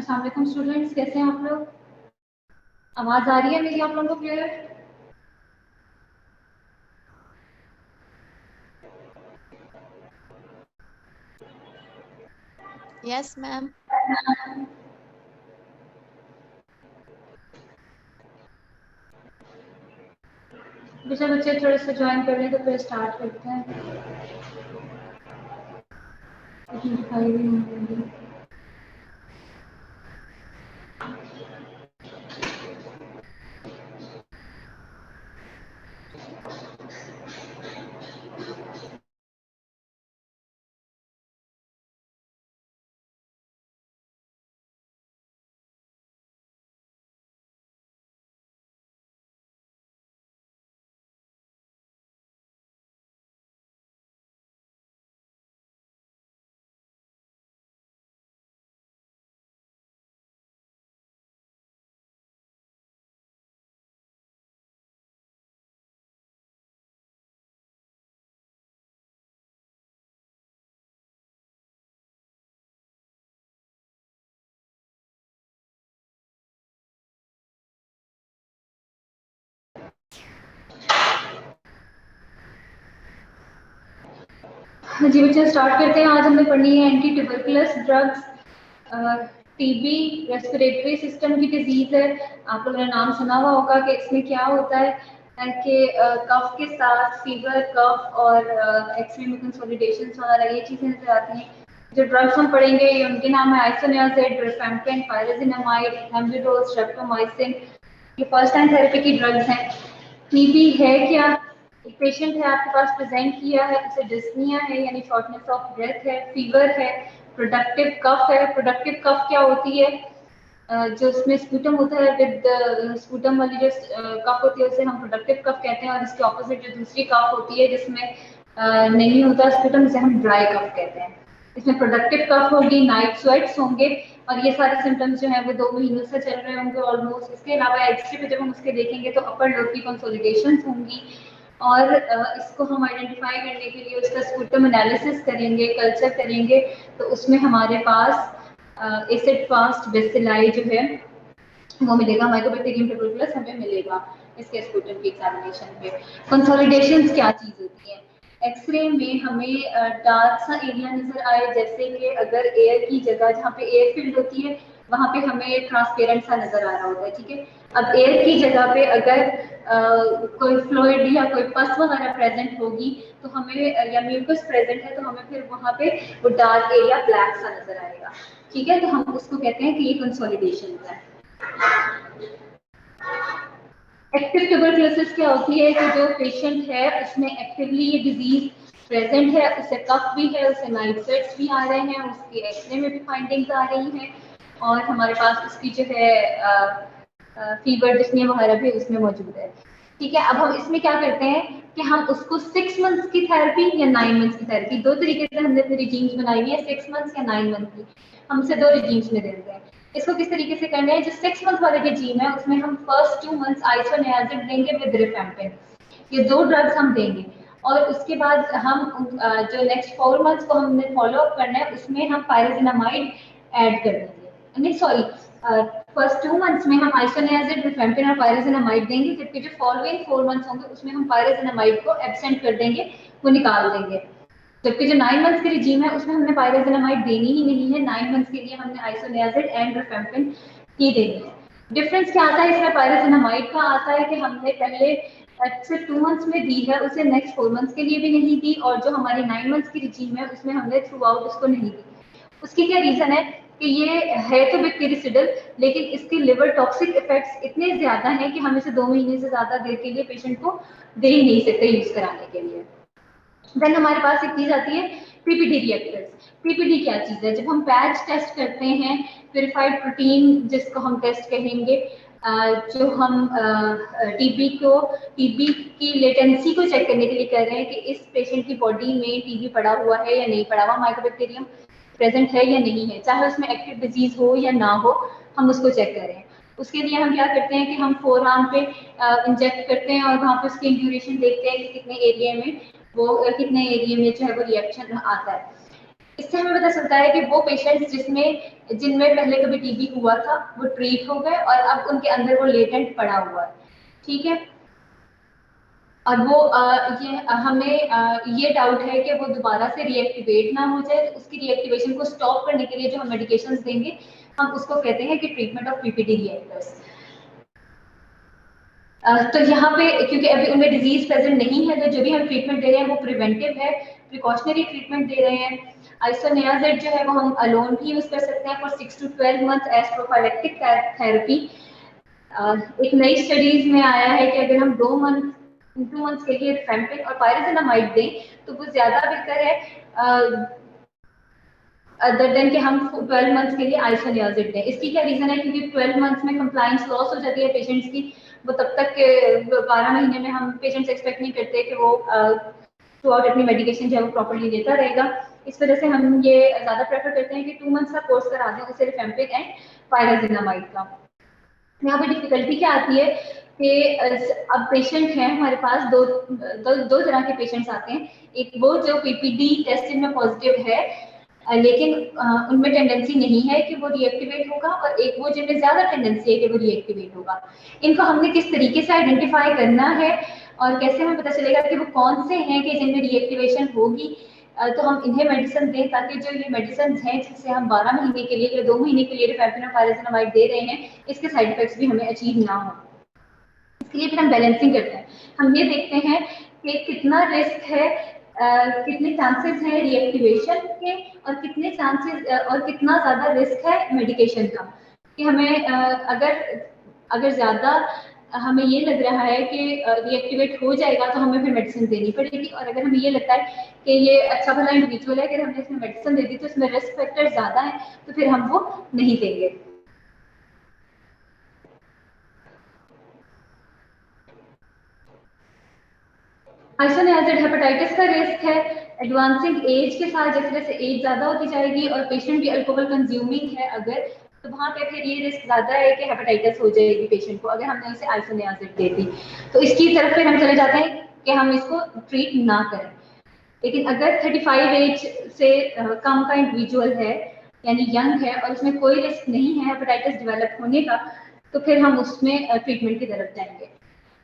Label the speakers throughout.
Speaker 1: अस्सलाम वालेकुम स्टूडेंट्स, कैसे हैं आप लोग? आवाज आ रही है मेरी आप लोगों को क्लियर?
Speaker 2: Yes ma'am.
Speaker 1: बेटा बच्चे थोड़े से ज्वाइन कर लें तो फिर स्टार्ट करते हैं। दिखाई भी नहीं दे रही। जी बच्चे स्टार्ट करते हैं। आज हमने पढ़नी है anti tuberculous drugs. TB respiratory system की डिजीज है। आप लोगों ने नाम सुना हुआ होगा कि इसमें क्या होता है कि कफ के साथ फीवर, कफ और एक्सरे में कंसोलिडेशन वगैरह ये चीजें नजर आती हैं। जो ड्रग्स हम पढ़ेंगे ये उनके नाम है आइसोनियाजिड, रिफेम्पिन, पायराजिनामाइड, हेमलिडोल, स्ट्रेप्टोमाइसिन। ये फर्स्ट टाइम थेरेपी की ड्रग्स हैं। टीबी है क्या? एक पेशेंट है आपके पास प्रेजेंट किया है, उसे डिस्निया है यानी शॉर्टनेस ऑफ ब्रेथ है, फीवर है, प्रोडक्टिव कफ है। प्रोडक्टिव कफ क्या होती है? जो उसमें स्पूटम होता है, विद स्पूटम वाली जो कफ होती है उसे हम प्रोडक्टिव कफ कहते हैं, और इसके ऑपोजिट जो दूसरी कफ होती है जिसमें नहीं होता स्पूटम, उसे हम ड्राई कफ कहते हैं। इसमें प्रोडक्टिव कफ होगी, नाइट स्वेट्स होंगे, और ये सारे सिम्टम्स जो है वो 2 महीनों से चल रहे होंगे ऑलमोस्ट। इसके अलावा एक्सरे पे जब हम उसके देखेंगे तो अपर लोब की कंसोलिडेशंस होंगी, और इसको हम आइडेंटिफाई करने के लिए उसका स्पूटम एनालिसिस करेंगे, कल्चर करेंगे, तो उसमें हमारे पास एसिड फास्ट बेसिलाई जो है वो मिलेगा, माइकोबैक्टीरियम ट्यूबरकुलस हमें मिलेगा इसके स्पूटम की एग्जामिनेशन पे। कंसोलिडेशंस क्या चीज होती है? एक्सरे में हमें डार्क सा एरिया नजर आए, जैसे कि अगर एयर की जगह जहाँ पे एयर फील्ड होती है वहां पे हमें ट्रांसपेरेंट सा नजर आ रहा होता है, ठीक है। अब एयर की जगह पे अगर कोई फ्लूइड या कोई पस वगैरह प्रेजेंट होगी तो हमें, या म्यूकस प्रेजेंट है तो हमें फिर वहां पे वो डार्क एरिया ब्लैक सा नजर आएगा, ठीक है। तो हम उसको कहते हैं कि ये कंसोलिडेशन है। एक्टिव ट्यूबरकुलोसिस क्या होती है कि जो पेशेंट है उसमें एक्टिवली ये डिजीज प्रेजेंट है, उसे कफ भी है, उसे नाइट स्वेट्स भी आ रहे हैं, उसके एक्सरे में भी फाइंडिंग्स आ रही हैं, और हमारे पास उसकी जो है फीवर डिस्निया वगैरह भी उसमें मौजूद है, ठीक है। अब हम इसमें क्या करते हैं कि हम उसको 6 मंथ्स की थेरेपी या 9 मंथ्स की थेरेपी, दो तरीके से हमने अपनी रिजीम्स बनाई हुई है, 6 मंथ्स या 9 मंथ की, हम उसे दो रिजीम्स में देते हैं। इसको किस तरीके से करना है? जो 6 मंथ वाले रिजीम है उसमें हम फर्स्ट 2 मंथ्स आइसोनियाजिड देंगे विद रिफेम्पिन, ये दो ड्रग्स हम देंगे, और उसके बाद हम जो नेक्स्ट 4 मंथ्स को हमने फॉलो अप करना है उसमें हम पायराजिनामाइड ऐड कर देंगे, नहीं सॉरी, फर्स्ट 2 मंथ्स में हम आइसोनियाजिड, रिफेम्पिन और पायराजिनामाइड देंगे, जबकि जो फॉलोइंग 4 मंथ्स होंगे उसमें हम पायराजिनामाइड को एब्सेंट कर देंगे, वो निकाल देंगे। जबकि जो 9 मंथ्स की रिजीम है उसमें हमने पायराजिनामाइड देनी ही नहीं है, 9 मंथ्स के लिए हमने आइसोनियाजिड एंड रिफेम्पिन ही देनी है। डिफरेंस क्या आता है इसमें? पायराजिनामाइड का आता है कि हमने पहले सिर्फ 2 मंथ्स में दी है, उसे नेक्स्ट 4 मंथ्स के लिए भी नहीं दी, और जो हमारी 9 मंथ्स की रिजीम है उसमें हमने थ्रू आउट उसको नहीं दी। उसकी क्या रीजन है कि ये है तो बैक्टीरियासिडल, लेकिन इसके लिवर टॉक्सिक इफेक्ट्स इतने ज्यादा हैं कि हम इसे 2 महीने से ज्यादा देर के लिए पेशेंट को दे ही नहीं सकते यूज कराने के लिए। देन हमारे पास एक चीज आती है पीपीडी रिएक्टर्स। पीपीडी क्या चीज है? जब हम पैच टेस्ट करते हैं, प्यूरिफाइड प्रोटीन जिसको हम टेस्ट कहेंगे, जो हम टीबी की लेटेंसी को चेक करने के लिए कर रहे हैं कि इस पेशेंट की बॉडी में टीबी पड़ा हुआ है या नहीं पड़ा हुआ, माइकोबैक्टीरियम प्रेजेंट है या नहीं है, चाहे उसमें एक्टिव डिजीज हो या ना हो, हम उसको चेक कर रहे हैं। उसके लिए हम क्या करते हैं कि हम फोर आर्म पे इंजेक्ट करते हैं, और वहाँ पे उसकी ड्यूरेशन देखते हैं कि कितने एरिया में वो कितने एरिया में जो है वो रिएक्शन आता है। इससे हमें पता चलता है कि वो पेशेंट्स जिनमें पहले कभी टीबी हुआ था वो ट्रीट हो गए और अब उनके अंदर वो लेटेंट पड़ा हुआ है, ठीक है। और वो हमें ये डाउट है कि वो दोबारा से रीएक्टिवेट ना हो जाए, तो उसकी रीएक्टिवेशन को स्टॉप करने के लिए जो हम मेडिकेशंस देंगे हम उसको कहते हैं कि ट्रीटमेंट ऑफ पीपीडी रिएक्टर्स। तो यहाँ पे क्योंकि अभी उनमें डिजीज प्रेजेंट नहीं है तो जो भी हम ट्रीटमेंट दे रहे हैं वो प्रिवेंटिव है, प्रिकॉशनरी ट्रीटमेंट दे रहे हैं। आइसोनियाजेड जो है वो हम अलोन भी यूज कर सकते हैं for 6 to 12 month as prophylactic therapy. एक नई स्टडीज में आया है कि अगर हम 2 मंथ्स के लिए रिफेम्पिन और पायरोसिनामाइड दें तो वो ज्यादा बेहतर है अदर देन कि हम 12 मंथ्स के लिए आइसोनियाजिड दें। इसकी क्या रीजन है, क्योंकि 12 मंथ्स में कंप्लायंस लॉस हो जाती है पेशेंट्स की, वो तब तक के 12 महीने में हम पेशेंट्स एक्सपेक्ट नहीं करते कि वो थ्रू आउट अपनी मेडिकेशन जो है वो प्रॉपर्ली लेता रहेगा। इस वजह से हम ये ज्यादा प्रेफर करते हैं कि 2 मंथ्स का कोर्स करा दें उसे रिफेम्पिन एंड पायरोसिनामाइड का। यहाँ पे डिफिकल्टी क्या आती है कि अब पेशेंट है हमारे पास दो तरह के पेशेंट्स आते हैं। एक वो जो पीपीडी टेस्ट में पॉजिटिव है लेकिन उनमें टेंडेंसी नहीं है कि वो रीएक्टिवेट होगा, और एक वो जिनमें ज्यादा टेंडेंसी है कि वो रीएक्टिवेट होगा। इनको हमने किस तरीके से आइडेंटिफाई करना है और कैसे हमें पता चलेगा कि वो कौन से हैं कि जिनमें रीएक्टिवेशन होगी, तो हम इन्हें मेडिसिन दें ताकि जो ये मेडिसिन हैं जिससे हम 12 महीने के लिए या 2 महीने के लिए रिफेम्पिन और पायरोसिनामाइड दे रहे हैं इसके साइड इफेक्ट्स भी हमें अचीव ना हो। इसके लिए फिर हम बैलेंसिंग करते हैं, हम ये देखते हैं कि कितना रिस्क है, कितने चांसेस हैं रिएक्टिवेशन के और कितने चांसेस और कितना ज्यादा रिस्क है मेडिकेशन का। कि हमें अगर ज्यादा हमें ये लग रहा है कि रिएक्टिवेट हो जाएगा तो हमें फिर मेडिसिन देनी पड़ेगी, और अगर हमें ये लगता है कि ये अच्छा भला इंडिविजुअल है, अगर हमने इसमें मेडिसिन दे दी तो इसमें रिस्क फैक्टर ज्यादा है तो फिर हम वो नहीं देंगे। आइसोनियाजिड हेपेटाइटिस का रिस्क है एडवांसिंग एज के साथ, जैसे जैसे एज ज्यादा होती जाएगी और पेशेंट भी अल्कोहल कंज्यूमिंग है अगर, तो वहाँ पे फिर ये रिस्क ज्यादा है कि हेपेटाइटिस हो जाएगी पेशेंट को अगर हमने उसे आइसोनियाजिड दे दी। तो इसकी तरफ फिर हम चले जाते हैं कि हम इसको ट्रीट ना करें। लेकिन अगर 35 एज से कम का इंडिविजुअल है यानी यंग है और उसमें कोई रिस्क नहीं है हेपेटाइटिस डेवलप होने का, तो फिर हम उसमें ट्रीटमेंट की तरफ जाएंगे।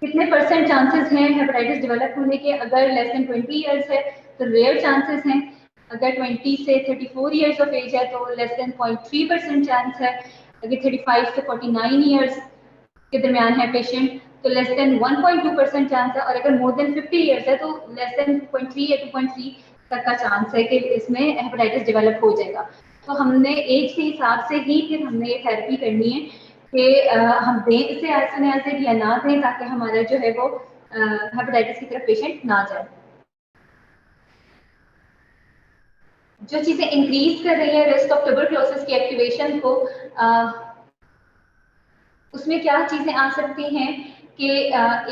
Speaker 1: कितने परसेंट चांसेस हैं हेपेटाइटिस डेवलप होने के, अगर लेस देन 20 इयर्स है तो रेयर चांसेस हैं, अगर 20 से 34 इयर्स ऑफ एज है तो लेस देन 0.3% चांस है, अगर 35 से 49 इयर्स के दरमियान है पेशेंट तो लेस देन 1.2% चांस है, और अगर मोर देन 50 इयर्स है तो लेस देन 2.3 या 2.3 तक का चांस है कि इसमें हेपेटाइटिस डेवलप हो जाएगा। तो हमने एज के हिसाब से ही फिर हमने ये थेरेपी करनी है कि हम दें इसे आइसोनियाजिड या ना दें ताकि हमारा जो है वो हेपेटाइटिस की तरफ पेशेंट ना जाए। जो चीजें इंक्रीज कर रही है रिस्क ऑफ ट्यूबरक्लोसिस की एक्टिवेशन को, उसमें क्या चीजें आ सकती हैं कि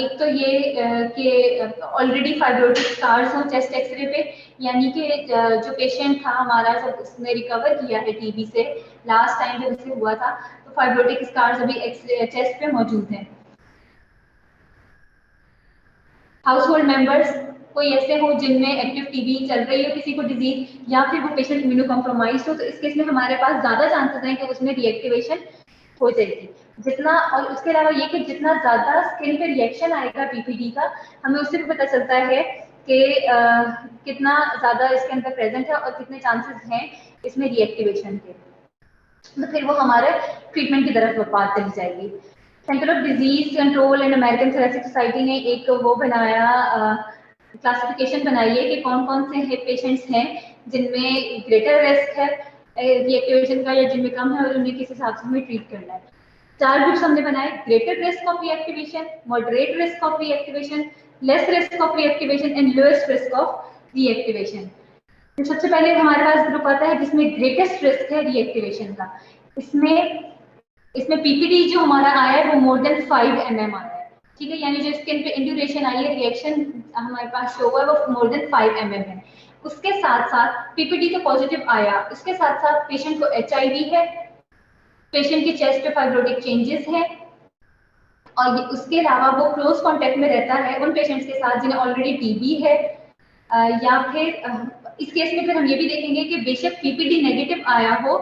Speaker 1: एक तो ये कि ऑलरेडी फाइब्रोटिक स्कार्स हो चेस्ट एक्सरे पे, यानी कि जो पेशेंट था हमारा जब उसने रिकवर किया है टीबी से लास्ट टाइम जब उसे हुआ था तो फाइब्रोटिक स्कार्स अभी चेस्ट पे मौजूद हैं। हाउस होल्ड मेंबर्स कोई ऐसे हो जिनमें एक्टिव टीबी चल रही हो किसी को डिजीज, या फिर वो पेशेंट इम्यूनो कॉम्प्रोमाइज हो, तो इस केस में हमारे पास ज्यादा चांसेस हैं कि उसमें रिएक्टिवेशन हो जाएगी। जितना, और उसके अलावा ये कि जितना ज्यादा स्किन पे रिएक्शन आएगा पीपीडी का, हमें उससे भी पता चलता है कि कितना ज्यादा इसके अंदर प्रेजेंट है और कितने चांसेस हैं इसमें रिएक्टिवेशन के, तो फिर वो हमारे ट्रीटमेंट की तरफ बात चली जाएगी। Centre of disease control and American thoracic society ने एक वो बनाया, क्लासिफिकेशन बनाई है कि कौन कौन से पेशेंट्स हैं जिनमें ग्रेटर रिस्क है रिएक्टिवेशन का या जिनमें कम है और उन्हें किस हिसाब से हमें ट्रीट करना है। 4 ग्रुप्स हमने बनाए, greater risk of reactivation, moderate risk of reactivation, less risk of reactivation and lowest risk of reactivation. तो सबसे पहले हमारे पास ग्रुप आता है जिसमें ग्रेटेस्ट रिस्क है रिएक्टिवेशन का। इसमें पीपीडी जो हमारा आया है वो मोर देन 5 mm आया है, ठीक है, यानी जो स्किन पे इंड्यूरेशन आई है रिएक्शन हमारे पास शो हुआ है वो मोर देन 5 mm है। उसके साथ साथ पीपीडी तो पॉजिटिव आया, उसके साथ साथ पेशेंट को एचआईवी है, पेशेंट के चेस्ट पे फाइब्रोटिक चेंजेस है, और उसके अलावा वो क्लोज कांटेक्ट में रहता है उन पेशेंट्स के साथ जिन्हें ऑलरेडी टीबी है, या फिर इस केस में फिर हम ये भी देखेंगे कि बेशक पीपीडी नेगेटिव आया हो,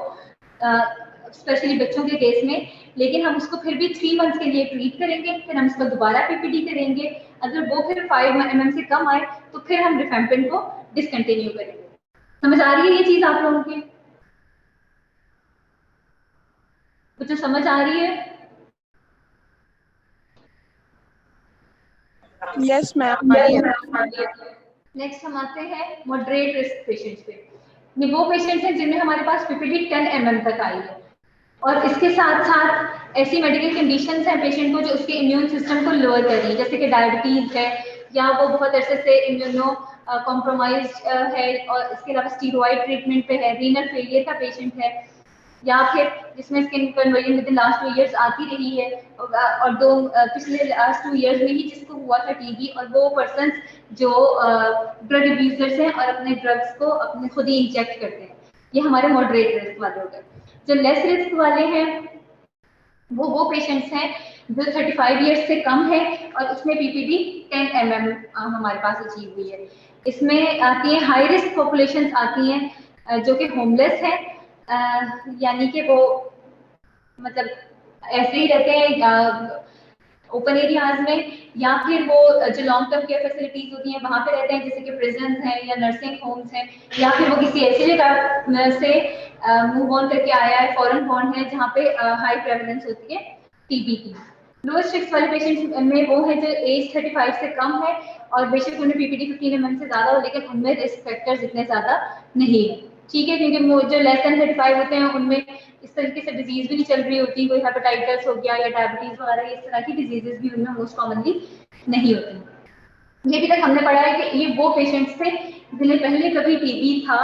Speaker 1: स्पेशली बच्चों के केस में, लेकिन हम उसको फिर भी 3 मंथ्स के लिए ट्रीट करेंगे, फिर हम उसको दोबारा पीपीडी करेंगे। अगर वो फिर 5 mm से कम आए तो फिर हम रिफेम्पिन को डिसकंटिन्यू करेंगे। समझ आ रही है ये चीज आप लोगों की? कुछ समझ आ रही है?
Speaker 2: Yes ma'am.
Speaker 1: नेक्स्ट हम आते हैं मॉडरेट रिस्क पेशेंट्स पे। ये वो पेशेंट्स हैं जिनमें हमारे पास पीपीडी 10 mm तक आई है, और इसके साथ साथ ऐसी मेडिकल कंडीशंस हैं पेशेंट को जो उसके इम्यून सिस्टम को लोअर कर रही है, जैसे कि डायबिटीज है, या वो बहुत अरसे से इम्यूनो कॉम्प्रोमाइज है, और इसके अलावा स्टीरॉइड ट्रीटमेंट पे है, रीनल फेलियर का पेशेंट है, या फिर जिसमें skin conversion with in last 2 years आती रही है, और पिछले लास्ट 2 इयर्स में ही जिसको हुआ था टीबी, और वो पर्सन जो ड्रग अब्यूजर्स हैं और अपने ड्रग्स को अपने खुद ही इंजेक्ट करते हैं, ये हमारे मॉडरेट रिस्क वाले हो गए। जो लेस रिस्क वाले हैं वो पेशेंट्स हैं जो 35 इयर्स से कम है और उसमें पीपीडी 10 mm हमारे पास अचीव हुई है। इसमें आती है हाई रिस्क पॉपुलेशन आती हैं जो कि होमलेस है, यानी कि वो मतलब ऐसे ही रहते हैं ओपन एरियाज में, या फिर वो जो लॉन्ग टर्म केयर फैसिलिटीज होती हैं वहां पे रहते हैं, जैसे कि प्रिजन हैं या नर्सिंग होम्स हैं, या फिर वो किसी ऐसी जगह से मूव ऑन करके आया है, फॉरेन बॉर्न है, जहाँ पे हाई प्रेवलेंस होती है टीबी की। लोएस्ट रिस्क वाले पेशेंट्स में वो है जो एज 35 से कम है, और बेशक उन्हें पीपीडी 15 mm से ज्यादा हो, लेकिन उनमें रिस्क फैक्टर्स इतने ज्यादा नहीं है, ठीक है, क्योंकि जो लेस देन 35 होते हैं उनमें इस तरीके से डिजीज भी नहीं चल रही होती, कोई हेपेटाइटिस हो गया या डायबिटीज वगैरह इस तरह की डिजीजेस भी उनमें मोस्ट कॉमनली नहीं होती। ये भी तक हमने पढ़ा है कि ये वो पेशेंट्स थे जिन्हें पहले कभी टीबी था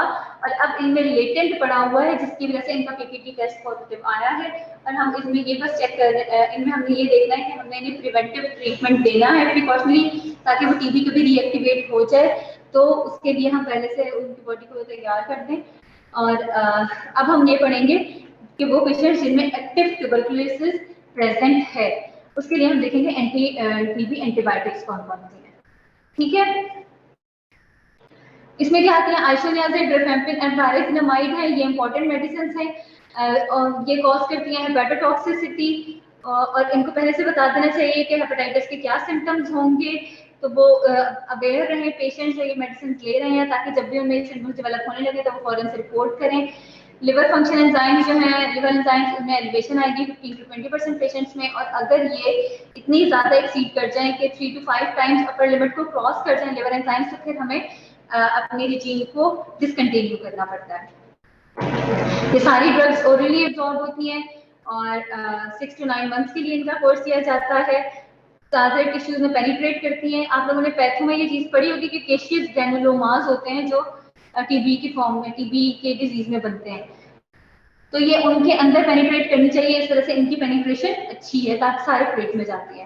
Speaker 1: और अब इनमें लेटेंट पड़ा हुआ है, जिसकी वजह से इनका पीपीटी टेस्ट पॉजिटिव आया है, और हम इसमें ये बस चेक कर इनमें हमने ये देखना है कि हमने इन्हें प्रिवेंटिव ट्रीटमेंट देना है प्रिकॉशनरी, ताकि वो टीबी कभी रीएक्टिवेट हो जाए तो उसके लिए हम पहले से उनकी बॉडी को तैयार कर दें। और अब हम ये पढ़ेंगे कि वो पेशेंट्स जिनमें एक्टिव ट्यूबरकुलोसिस प्रेजेंट है, उसके लिए हम देखेंगे टीबी एंटीबायोटिक्स कौन कौन सी है, ठीक है। इसमें क्या आते हैं, आइसोनियाजिड, रिफेम्पिन, एम्पायरेसिनामाइड है, ये इंपॉर्टेंट मेडिसिन हैं, और ये कॉज करती हैं हेपेटोटॉक्सिसिटी, और इनको पहले से बता देना चाहिए कि हेपेटाइटिस के क्या सिम्टम्स होंगे, तो वो अवेयर रहें पेशेंट्स ये मेडिसिन ले रहे हैं, ताकि जब भी उनमें सिम्टम्स डेवलप होने लगे तो वो फौरन से रिपोर्ट करें। लिवर फंक्शन एंजाइम्स जो हैं, लिवर एंजाइम्स उनमें एलिवेशन आएगी 15 to 20% पेशेंट्स में, और अगर ये इतनी ज़्यादा एक्सीड कर जाएं कि 3 to 5 टाइम्स अपर लिमिट को क्रॉस कर जाएं लिवर एंजाइम्स, तो फिर हमें अपनी रिजीम को डिसकंटिन्यू करना पड़ता है। ये सारी ड्रग्स ओरली एब्जॉर्ब होती हैं और 6 to 9 मंथ्स के लिए इनका कोर्स किया जाता है, ज़्यादातर टिश्यूज में पेनिट्रेट करती हैं। आप लोगों ने पैथो में ये चीज़ पढ़ी होगी कि केशियस ग्रैनुलोमास होते हैं जो टीबी की फॉर्म में, टीबी के डिजीज में बनते हैं, तो ये उनके अंदर पेनिट्रेट करनी चाहिए, इस तरह से इनकी पेनिट्रेशन अच्छी है ताकि सारे पेट में जाती है।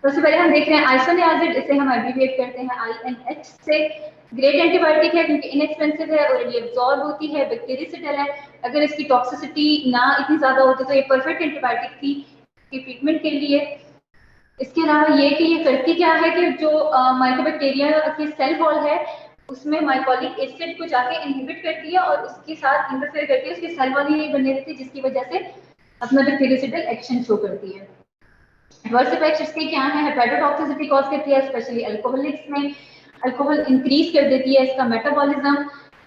Speaker 1: तो सबसे पहले हम देख रहे हैं आइसोनियाजिड, इसे हम एब्रिविएट करते हैं INH से। ग्रेट एंटीबायोटिक है क्योंकि इनएक्सपेंसिव है और ये एब्जॉर्ब होती है, बैक्टीरियासिडल है, अगर इसकी टॉक्सिसिटी ना इतनी ज्यादा होती तो ये परफेक्ट एंटीबायोटिक थी की ट्रीटमेंट के लिए। इसके अलावा ये कि ये करती क्या है कि जो माइकोबैक्टीरिया की सेल वॉल है उसमें माइकोलिक एसिड को जाके इनहिबिट करती है और उसके साथ इंटरफेयर करती है, उसकी सेल वॉल ही नहीं बनी रहती, जिसकी वजह से अपना बैक्टीरियासिडल एक्शन शो करती है। एडवर्स इफेक्ट्स इसके क्या है, हेपेटोटॉक्सिसिटी कॉज करती है, स्पेशली अल्कोहलिक्स में। अल्कोहल इंक्रीज कर देती है इसका मेटाबॉलिज्म,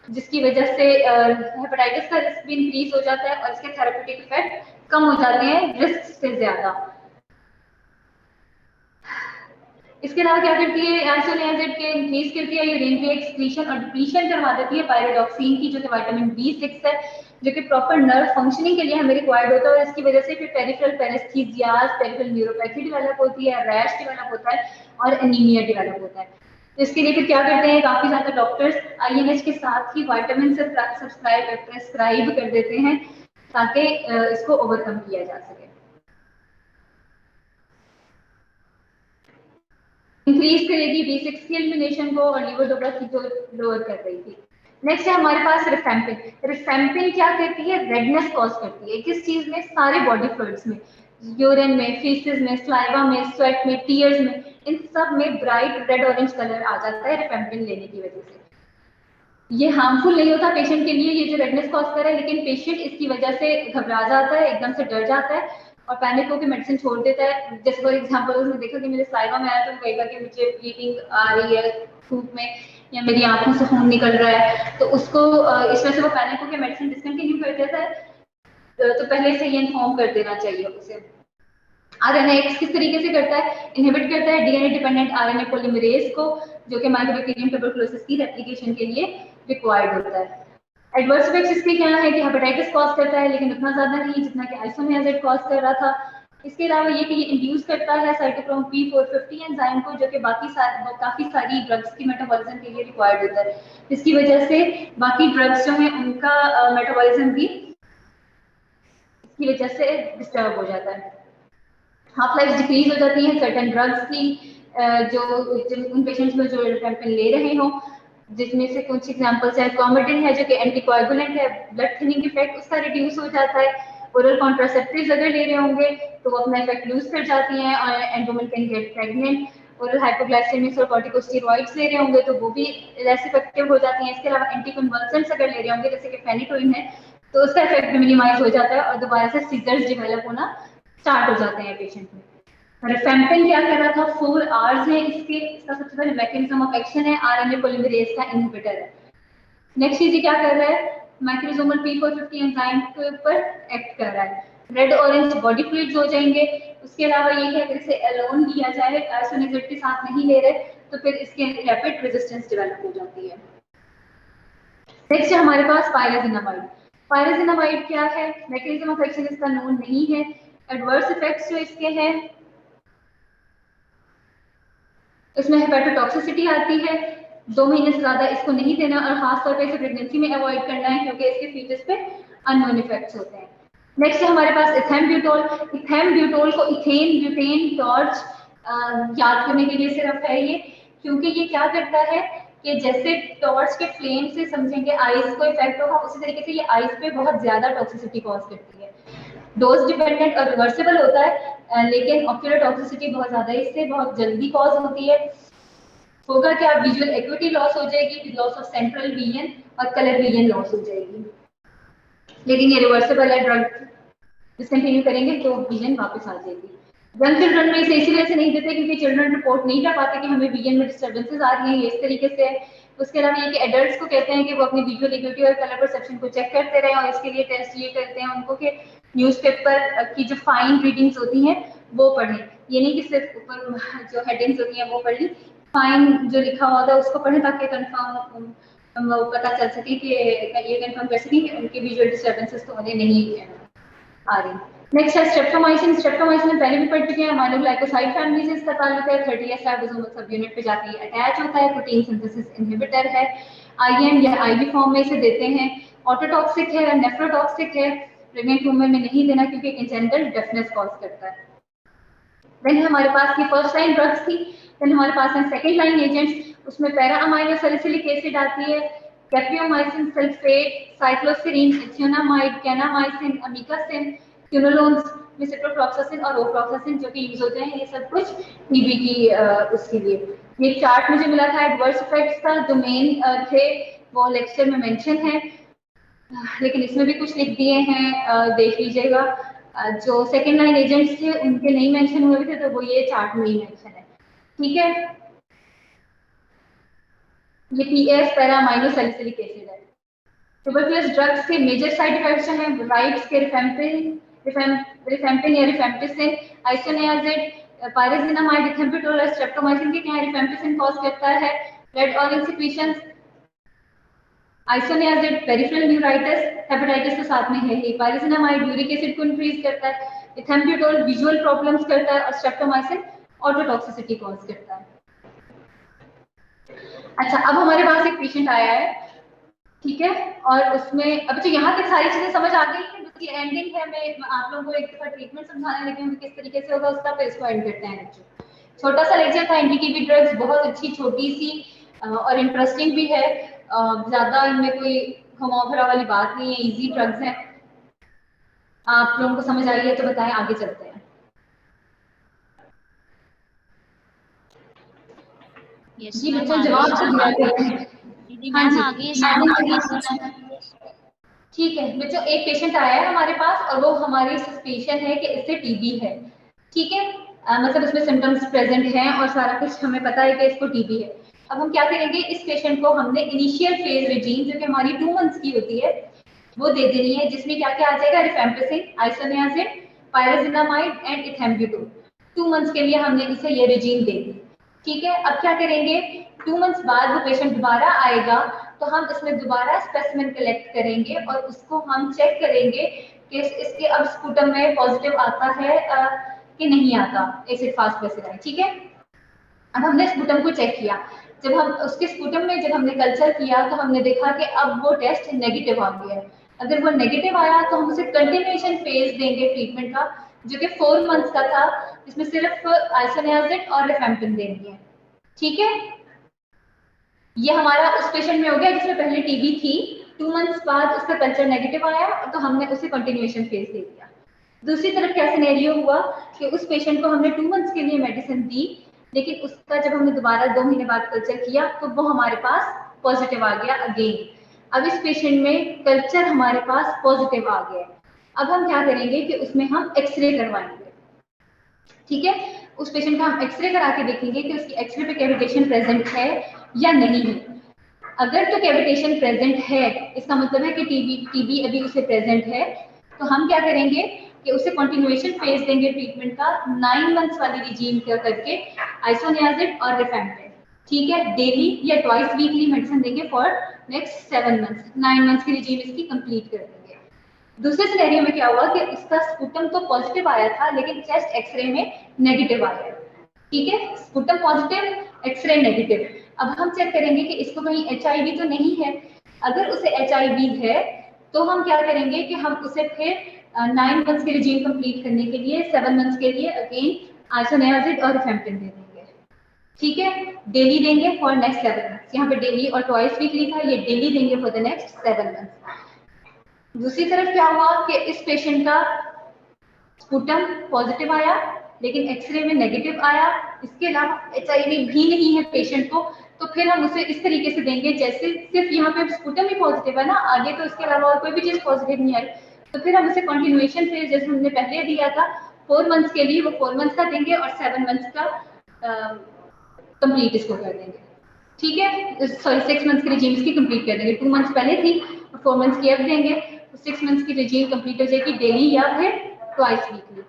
Speaker 1: जिसकी वजह से हेपेटाइटिस का रिस्क भी इंक्रीज हो जाता है और इसके थेरेप्यूटिक इफेक्ट कम हो जाते हैं रिस्क से ज्यादा। इसके अलावा क्या करती है, आइसोनियाजिड के इंक्रीज करती है यूरिन की एक्सक्रीशन और डिप्लीशन करवा देती है पायरोडॉक्सिन की, जो कि विटामिन B6 है, जो कि प्रॉपर नर्व फंक्शनिंग के लिए हमें रिक्वायर्ड होता है, और इसकी वजह से फिर पेरिफेरल पेरेस्थीसियाज, पेरिफेरल न्यूरोपैथी डेवलप होती है, रैश डेवलप होता है और एनीमिया डेवलप होता है। तो इसके लिए फिर क्या करते हैं, काफी ज्यादा डॉक्टर्स INH के साथ ही विटामिन से प्रेस्क्राइब कर देते हैं ताकि इसको ओवरकम किया जा सके। इंक्रीज करेगी B6 की एलिमिनेशन को और लीवोडोपा की जो लोअर कर रही थी। नेक्स्ट है हमारे पास रिफेम्पिन। रिफेम्पिन क्या करती है, रेडनेस कॉज करती है, किस चीज में, सारे बॉडी फ्लूइड्स में, यूरिन में, फीसेस में, स्लाइवा में, स्वेट में, टीयर्स में, इन सब में ब्राइट रेड ऑरेंज कलर आ जाता है रिफेम्पिन लेने की वजह से। ये हार्मफुल नहीं होता पेशेंट के लिए, ये जो रेडनेस कॉज कर रहा है, लेकिन पेशेंट इसकी वजह से घबरा जाता है, एकदम से डर जाता है और पैनिक होकर मेडिसिन छोड़ देता है। जैसे फॉर एग्जांपल उसने देखा कि मेरे साइवा में आया तो कई बार कि मुझे ब्लीडिंग आ रही है धूप में या मेरी आंखों से खून निकल रहा है, तो उसको इस वजह से वो पैनिक होकर मेडिसिन डिसकंटिन्यू कर देता है। तो पहले से ये इन्फॉर्म कर देना चाहिए उसे। आरएनए एक्स किस तरीके से करता है, इनहिबिट करता है डीएनए डिपेंडेंट आरएनए पॉलीमरेज को, जो कि माइकोबैक्टीरियम ट्यूबरकुलोसिस की रेप्लिकेशन के लिए रिक्वायर्ड होता है। एडवर्स इफेक्ट्स इसके क्या है कि हेपेटाइटिस कॉज करता है, लेकिन उतना ज्यादा नहीं जितना कि आइसोनियाजेड कॉज कर रहा था। इसके अलावा ये कि ये इंड्यूस करता है साइटोक्रोम P450 एंजाइम को, जो कि काफी सारी ड्रग्स की मेटाबॉलिज्म के लिए रिक्वायर्ड होता है। इसकी वजह से बाकी ड्रग्स जो है उनका मेटाबॉलिज्म भी इसकी वजह से डिस्टर्ब हो जाता है। हाफ लाइफ डिक्रीज हो जाती है सर्टेन ड्रग्स की, जो उन पेशेंट्स में जो रिफेम्पिन ले रहे हो, जिसमें से कुछ एग्जांपल्स है क्लोमिडिन है जो कि एंटीकोएगुलेंट है, ब्लड थिनिंग इफेक्ट उसका रिड्यूस हो जाता है। ओरल कॉन्ट्रासेप्टिव्स अगर ले रहे होंगे तो वो अपना इफेक्ट लूज कर जाती हैं और and woman can get pregnant. Oral hypoglycemics और कॉर्टिकोस्टेरॉइड्स ले रहे होंगे तो वो भी लेस इफेक्टिव हो जाती हैं। इसके अलावा एंटीकन्वल्सेंट्स अगर ले रहे होंगे जैसे कि फेनिटोइन है तो उसका इफेक्ट भी मिनिमाइज हो जाता है और दोबारा से सीजर्स डेवलप होना स्टार्ट हो जाते हैं पेशेंट में। रिफेम्पिन क्या कर रहा था, 4 आवर्स है इसके, इसका सबसे पहले मैकेनिज्म ऑफ एक्शन है आरएनए पॉलीमरेज का इनहिबिटर है। नेक्स्ट चीज क्या कर रहा है, माइक्रोसोमल P450 एंजाइम के ऊपर एक्ट कर रहा है। रेड ऑरेंज बॉडी फ्लूइड्स हो जाएंगे। उसके अलावा ये है कि इसे अलोन लिया जाए, आइसोनियाजेड के साथ नहीं ले रहे तो फिर इसके रैपिड रेजिस्टेंस डेवलप हो जाती है। नेक्स्ट है हमारे पास पायराजिनामाइड। पायराजिनामाइड क्या है, मैकेनिज्म ऑफ एक्शन इसका नोन नहीं है। एडवर्स इफेक्ट्स जो इसके हैं इसमें हेपेटोटॉक्सिसिटी आती है, 2 महीने से ज्यादा इसको नहीं देना और खासतौर पे इसे प्रेगनेंसी में अवॉइड करना है क्योंकि इसके फीचर्स पे अननोन इफेक्ट्स होते हैं। नेक्स्ट है हमारे पास इथेम्ब्यूटोल। इथेम्ब्यूटोल को इथेन ब्यूटेन टॉर्च याद करने के लिए सिर्फ है ये, क्योंकि ये क्या करता है कि जैसे टॉर्च के फ्लेम से समझेंगे आइज को इफेक्ट होगा, उसी तरीके से ये आइज पे बहुत ज्यादा टॉक्सिसिटी कॉज करती है। डोज डिपेंडेंट और रिवर्सिबल होता है, लेकिन ऑक्यूलर टॉक्सिसिटी बहुत ज्यादा इससे बहुत जल्दी कॉज होती है। होगा क्या, विजुअल एक्विटी लॉस हो जाएगी, लॉस ऑफ सेंट्रल विजन और कलर विजन लॉस हो जाएगी। लेकिन ये रिवर्सिबल है, ड्रग डिसकंटिन्यू करेंगे तो विजन वापस आ जाएगी। यंग चिल्ड्रन में इसे इसीलिए से नहीं देते क्योंकि चिल्ड्रन रिपोर्ट नहीं कर पाते कि हमें विजन में डिस्टर्बेंसेस आ रही हैं, ये इस तरीके से है। उसके अलावा ये कि एडल्ट्स को कहते हैं कि वो अपनी विजुअल एक्टिविटी और कलर परसेप्शन को चेक करते रहें और इसके लिए टेस्ट ये करते हैं उनको कि न्यूज़पेपर की जो फाइन रीडिंग्स होती हैं वो पढ़ें। ये नहीं कि सिर्फ ऊपर जो हेडिंग्स होती हैं वो पढ़ ली, फाइन जो लिखा हुआ था उसको पढ़ें ताकि कंफर्म पता चल सके कि ये कंफर्म कर सकें कि उनके विजुअल डिस्टर्बेंसेस तो उन्हें नहीं आ रही। नेक्स्ट है स्ट्रेप्टोमाइसिन। स्ट्रेप्टोमाइसिन पहले भी पढ़ चुके हैं, माइलोग्लाइकोसाइड फैमिली से इसका ताल्लुक है, 30S राइबोसोमल सब यूनिट पे जाके अटैच होता है, प्रोटीन सिंथेसिस इनहिबिटर है, आईएम या आईवी फॉर्म में इसे देते हैं। ऑटोटॉक्सिक है, नेफ्रोटॉक्सिक है, प्रेग्नेंट वुमेन में नहीं देना क्योंकि कंजेनिटल डेफनेस कॉज करता है। देन हमारे पास की फर्स्ट लाइन ड्रग्स थी, देन हमारे पास है सेकंड लाइन एजेंट्स, उसमें पैराअमाइनो सैलिसिलिक एसिड आती है, capreomycin sulphate, साइक्लोसिरीन, एथ्योनामाइड, kanamycin, amikacin, क्विनोलोन्स, ciprofloxacin और ओफ्लॉक्सासिन जो कि यूज होते हैं, ये सब कुछ टीबी की उसके लिए। ये चार्ट मुझे मिला था एडवर्स इफेक्ट्स का, जो मेन थे वो लेक्चर में मेंशन है, लेकिन इसमें भी कुछ लिख दिए हैं, देख लीजिएगा। जो सेकेंड लाइन एजेंट्स थे उनके नहीं मेंशन हुए थे तो वो ये चार्ट में ही मेंशन है, ठीक है। ये पीएस पैरामाइनो सैलिसिलिक एसिड है। ट्यूबरकुलोस ड्रग्स के मेजर साइड इफेक्ट्स जो हैं राइट्स के रिफेम्पिन या रिफेम्पिसिन, आइसोनियाजिड, पायराजिनामाइड, इथेम्ब्यूटोल और स्ट्रेप्टोमाइसिन के क्या है, रिफेम्पिसिन कॉज करता है red orange secretions, isoniazid peripheral neuritis, hepatitis तो साथ में है ही, पायराजिनामाइड यूरिक एसिड को इंक्रीज करता है, इथेम्ब्यूटोल विजुअल प्रॉब्लम्स करता है और स्ट्रेप्टोमाइसिन ऑटोटॉक्सिसिटी कॉज करता है। अच्छा, अब हमारे पास एक पेशेंट आया है, ठीक है, और उसमें अब तो यहाँ तक सारी चीजें समझ आ गई है, उसकी एंडिंग है, मैं आप लोगों को एक दफा ट्रीटमेंट समझाने लगी हूँ किस तरीके से होगा उसका, फिर इसको एंड करते हैं लेक्चर। छोटा सा लेक्चर था, एंटी ड्रग्स बहुत अच्छी छोटी सी और इंटरेस्टिंग भी है, ज्यादा इनमें कोई घुमाव फिराव वाली बात नहीं है, इजी ड्रग्स हैं। आप लोगों को समझ आई है तो बताएं, आगे चलते हैं।
Speaker 2: Yes,
Speaker 1: जी
Speaker 2: ma'am,
Speaker 1: बच्चों जवाब तो दिया हाँ जी, ठीक है बच्चों, एक पेशेंट आया है हमारे पास और वो हमारी सस्पिशन है कि इससे टीबी है, ठीक है। मतलब उसमें सिम्टम्स प्रेजेंट हैं और सारा कुछ हमें पता है कि इसको टीबी है। अब हम क्या करेंगे, इस पेशेंट को हमने इनिशियल फेज रेजीम जो कि हमारी 2 मंथ्स की होती है वो दे देनी है, जिसमें क्या क्या आ जाएगा, रिफेम्पिसिन, आइसोनियाजिन, पायराजिनामाइड एंड इथेम्ब्यूटोल। 2 मंथ्स के लिए हमने इसे ये रेजीम दे दी, ठीक है। अब क्या करेंगे, 2 मंथ्स बाद वो पेशेंट दोबारा आएगा तो हम इसमें दोबारा स्पेसिमेन कलेक्ट करेंगे और उसको हम चेक करेंगे कि इसके अब स्पूटम में पॉजिटिव आता है कि नहीं आता एसिड फास्ट बेसिलाई, ठीक है। अब हमने स्पूटम को चेक किया, जब हम उसके स्पूटम में जब हमने कल्चर किया तो हमने देखा कि अब वो टेस्ट नेगेटिव आ गया है। अगर वो नेगेटिव आया तो हम उसे कंटिन्यूएशन फेज देंगे ट्रीटमेंट का, जो कि 4 मंथ्स का था, जिसमें सिर्फ आइसोनियाजिन और रिफेम्पिसिन देनी है, ठीक है। ये हमारा उस पेशेंट में हो गया जिसमें पहले टीबी थी, 2 मंथ्स बाद उसका कल्चर नेगेटिव आया तो हमने उसे कंटिन्यूएशन फेज दे दिया। दूसरी तरफ क्या सिनेरियो हुआ कि उस पेशेंट को हमने 2 मंथ्स के लिए मेडिसिन दी, लेकिन उसका जब हमने दोबारा 2 महीने बाद कल्चर किया तो वो हमारे पास पॉजिटिव आ गया अगेन। अब इस पेशेंट में कल्चर हमारे पास पॉजिटिव आ गया, अब हम क्या करेंगे कि उसमें हम एक्सरे करवाएंगे, ठीक है। उस पेशेंट का हम एक्सरे करा के देखेंगे कि उसकी एक्सरे पे कैविटेशन प्रेजेंट है या नहीं है। अगर तो कैविटेशन प्रेजेंट है, इसका मतलब है कि टीबी टीबी अभी उसे प्रेजेंट है, तो हम क्या करेंगे कि उसे कंटिन्यूएशन फेज देंगे ट्रीटमेंट का 9 मंथ्स वाली रिजीम का करके, आइसोनियाजिन और रिफेम्पिसिन, ठीक है। डेली या ट्वाइस वीकली मेडिसिन देंगे फॉर नेक्स्ट 7 मंथ्स, 9 मंथ्स की रिजीम इसकी कंप्लीट कर देंगे। दूसरे सिनेरियो में क्या हुआ कि इसका स्पुटम तो पॉजिटिव आया था लेकिन चेस्ट एक्सरे में नेगेटिव आया, ठीक है। Sputum positive, X ray negative. अब हम चेक करेंगे कि इसको कहीं एचआईवी तो नहीं है। अगर उसे एचआईवी है तो हम क्या करेंगे कि हम उसे फिर 9 मंथ्स की रिजीम कंप्लीट करने के लिए 7 मंथ्स के लिए अगेन आइसोनियाजिन और रिफेम्पिसिन दे देंगे, ठीक है। डेली देंगे फॉर नेक्स्ट 7 मंथ्स, यहाँ पे डेली और ट्वाइस वीकली था, ये डेली देंगे फॉर द नेक्स्ट 7 मंथ्स। दूसरी तरफ क्या हुआ कि इस पेशेंट का स्पुटम पॉजिटिव आया लेकिन एक्सरे में नेगेटिव आया, इसके अलावा एचआईवी भी नहीं है पेशेंट को, तो फिर हम उसे इस तरीके से देंगे जैसे सिर्फ यहाँ पे स्पुटम ही पॉजिटिव है ना, आगे तो इसके अलावा और कोई भी चीज पॉजिटिव नहीं है, तो फिर हम उसे कंटिन्यूएशन फेज जैसे हमने पहले दिया था 4 मंथ्स के लिए, वो 4 मंथ्स का देंगे और 7 मंथ्स का कंप्लीट इसको कर देंगे, ठीक है। सॉरी 6 मंथ्स की रिजीम इसकी कंप्लीट कर देंगे, 2 मंथ्स पहले थी और 4 मंथ्स की अब देंगे, तो 6 मंथ्स की रिजीम कंप्लीट हो जाएगी डेली या फिर ट्वाइस वीकली,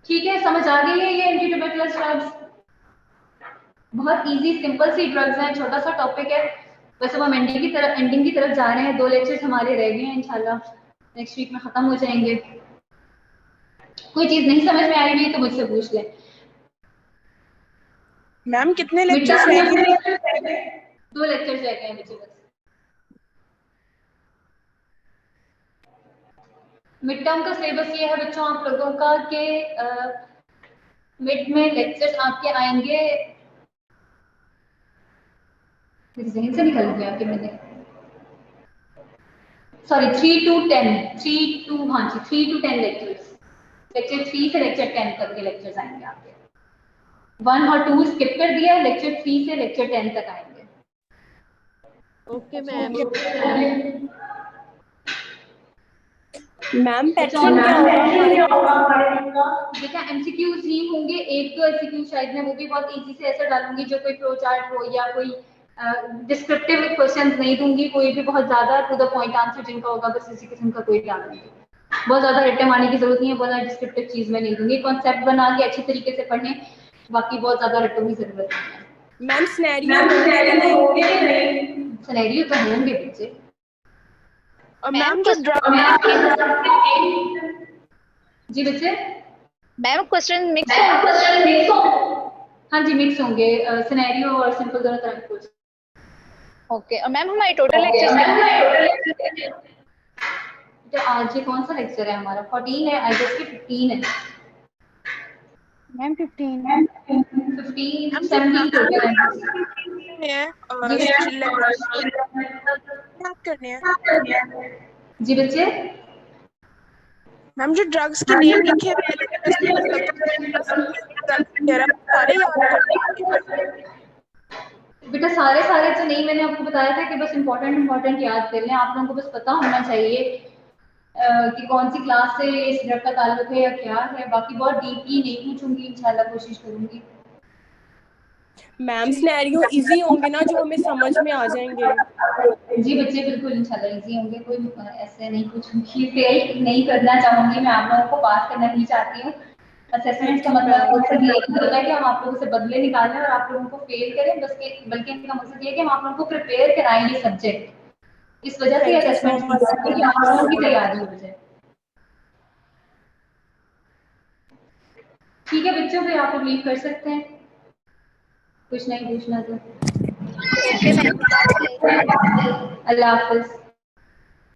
Speaker 1: ठीक है। समझ आ गई है ये एंटी ट्यूबरकुलस ड्रग्स, बहुत इजी सिंपल सी ड्रग्स हैं, छोटा सा टॉपिक है। बस अब हम एंडिंग की तरफ जा रहे हैं, 2 लेक्चर्स हमारे रह गए हैं, इंशाल्लाह नेक्स्ट वीक में खत्म हो जाएंगे। कोई चीज नहीं समझ में आ रही है तो मुझसे पूछ ले।
Speaker 2: मैम कितने लेक्चर्स रह गए?
Speaker 1: 2 लेक्चर्स रह गए हैं मुझे बस। मिड टर्म का सिलेबस ये है बच्चों आप लोगों का कि मिड में लेक्चर्स आपके आएंगे, मेरे जहन से निकल गया कि मैंने सॉरी 3 to 10 3 to हाँ जी 3 to 10 लेक्चर्स, लेक्चर 3 से लेक्चर 10 तक के लेक्चर्स आएंगे आपके, 1 और 2 स्किप कर दिया, लेक्चर 3 से लेक्चर 10 तक आएंगे।
Speaker 3: Okay ma'am.
Speaker 2: मैम पैटर्न क्या होगा हमारे?
Speaker 1: देखा एमसीक्यूज ही होंगे, 1-2 एमसीक्यू शायद मैं वो भी बहुत इजी से ऐसा डालूंगी जो कोई फ्लो चार्ट हो या कोई डिस्क्रिप्टिव क्वेश्चंस नहीं दूंगी, कोई भी बहुत ज्यादा टू द पॉइंट आंसर जिनका होगा बस इसी किस्म का कोई डाल दूंगी, बहुत ज्यादा रट्टे मारने की जरूरत नहीं है, बहुत ज्यादा डिस्क्रिप्टिव चीज में नहीं दूंगी, कॉन्सेप्ट बना के अच्छी तरीके से पढ़ने, बाकी बहुत ज्यादा रट्टों की जरूरत नहीं है।
Speaker 2: मैम सिनेरियो होंगे कि नहीं?
Speaker 1: सिनेरियो तो होंगे बच्चे।
Speaker 2: और मैम जो
Speaker 1: जी बच्चे
Speaker 3: मैम क्वेश्चन मिक्स होंगे?
Speaker 1: हाँ जी मिक्स होंगे, सिनेरियो और सिंपल दोनों तरह के क्वेश्चन।
Speaker 3: ओके और मैम हमारे टोटल लेक्चर्स
Speaker 1: तो आज ये कौन सा लेक्चर है हमारा 14 है, आई गेस कि 15 है
Speaker 3: मैम 15
Speaker 1: 15 17 टोटल है
Speaker 2: और क्या करने हैं
Speaker 1: जी बच्चे।
Speaker 2: मैम जो ड्रग्स के नेम लिखे हुए हैं सारे याद करने हैं।
Speaker 1: बेटा सारे सारे तो नहीं, मैंने आपको बताया था कि बस इम्पोर्टेंट याद कर लें, आप लोगों को बस पता होना चाहिए कि कौन सी क्लास से इस ड्रग का ताल्लुक है या क्या है। बाकी बहुत डीपली नहीं पूछूंगी, इंशाल्लाह कोशिश करूंगी।
Speaker 4: मैम सिनेरियो इजी होंगे ना जो हमें समझ में आ जाएंगे?
Speaker 1: जी बच्चे बिल्कुल इंशाल्लाह इजी होंगे, कोई ऐसे नहीं पूछूंगी, फेल नहीं करना चाहूंगी मैं, आप लोगों को पास करना ही चाहती हूँ। असेसमेंट का
Speaker 4: थैंक यू
Speaker 1: मतलब
Speaker 4: मैम।
Speaker 1: मकसद ये नहीं होता है कि हम आप लोगों से बदले निकालें और आप लोगों को फेल करें, बल्कि इनका मकसद ये है कि हम आप लोगों को प्रिपेयर कराएं ये सब्जेक्ट। इस वजह से
Speaker 4: thank you so
Speaker 1: assessment
Speaker 4: much.
Speaker 1: कि आप लोगों की तैयारी हो जाए। ठीक है बच्चों, फिर आप लोग लीव कर सकते हैं, कुछ नहीं पूछना तो।
Speaker 3: ओके मैम,
Speaker 1: अल्लाह हाफिज।